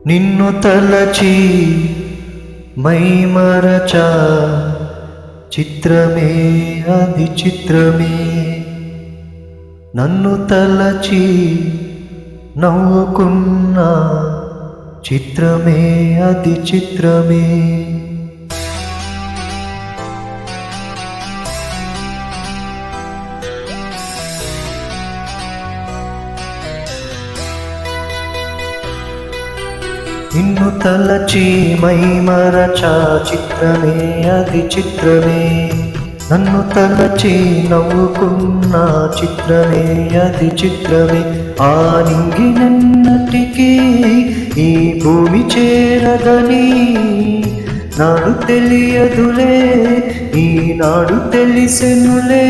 నిన్ను తలచి మైమరచా చిత్రమే అది చిత్రమే నన్ను తలచి నవ్వుకున్నా చిత్రమే అది చిత్రమే నిన్ను తలచి మైమరచా చిత్రమే అది చిత్రమే నన్ను తలచి నవ్వుకున్నా చిత్రమే అది చిత్రమే ఆ నింగినన్నటికీ ఈ భూమి చేరదని నాడు తెలియదులే ఈనాడు తెలిసెనులే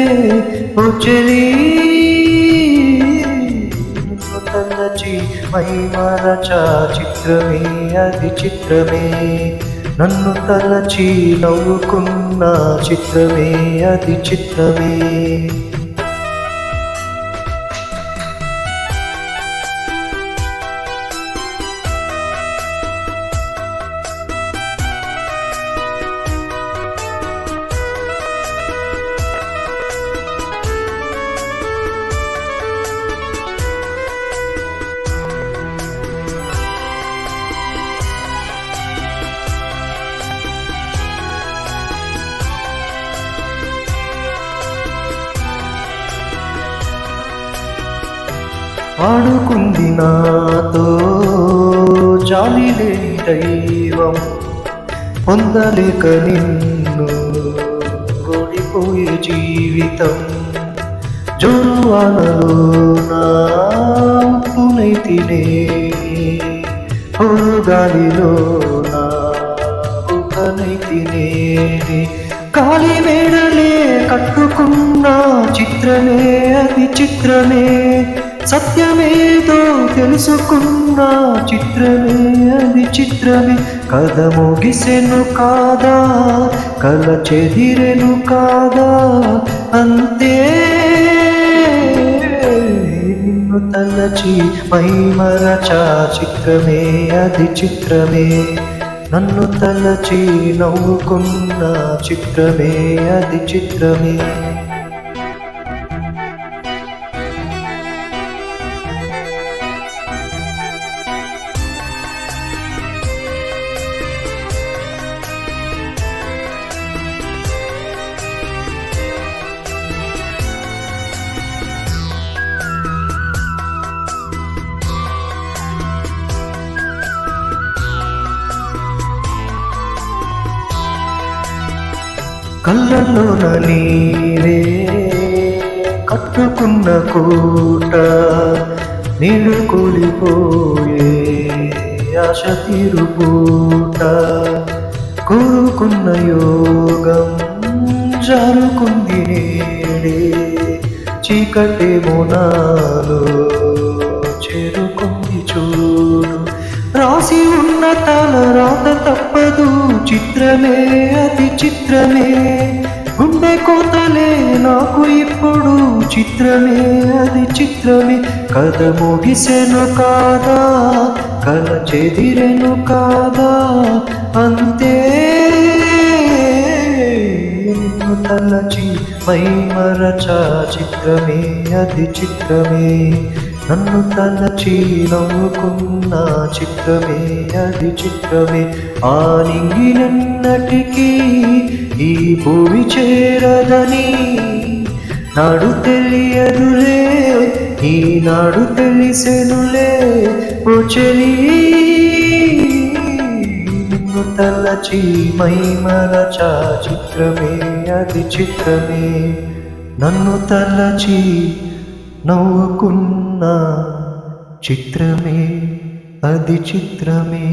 ఓ చెలి తలచి మైమరచా చిత్రమే అది చిత్రమే నన్ను తలచి నవ్వుకున్న చిత్రమే అది చిత్రమే ఆడుకుంది నాతో జాలి లేని దైవం పొందలేక నిన్ను ఓడిపోయే జీవితం జోరువానలో నా పునైతినే గాలిలో నా ఉపనైతినే గాలి మేడలే కట్టుకున్న చిత్రమే అది చిత్రమే సత్యమేదో తెలుసుకున్న చిత్రమే అది చిత్రమే కథ ముగిసెను కాదా కల చెదిరెను కాదా అంతే నిన్ను తలచి మైమరచా చిత్రమే అది చిత్రమే నన్ను తలచి నవ్వుకున్న చిత్రమే అది చిత్రమే కళ్ళల్లోన నీవే కట్టుకున్న కూట నీళ్ళు కూలిపోయే ఆశ తీరుపూట కోరుకున్న యోగం జారుకుంది నేడే చీకటి మోనాలు చేరుకుంది చూడు రాసి ఉన్న తల రాత తప్పదు చిత్రమే అది చిత్రమే గుండె కోతలే నాకు ఇప్పుడు చిత్రమే అది చిత్రమే కథ ముగిసెను కాదా కల చెదిరెను కాదా అంతే తలచి మైమరచా చిత్రమే అది చిత్రమే నన్ను తలచి నవ్వుకున్న చిత్రమే అది చిత్రమే ఆ నింగినన్నటికీ ఈ భూమి చేరదని నాడు తెలియదులే ఈనాడు తెలిసెనులే ఓ చెలి నిన్ను తలచి మైమరచా చిత్రమే అది చిత్రమే నన్ను తలచి నవ్వుకున్న చిత్రమే అది చిత్రమే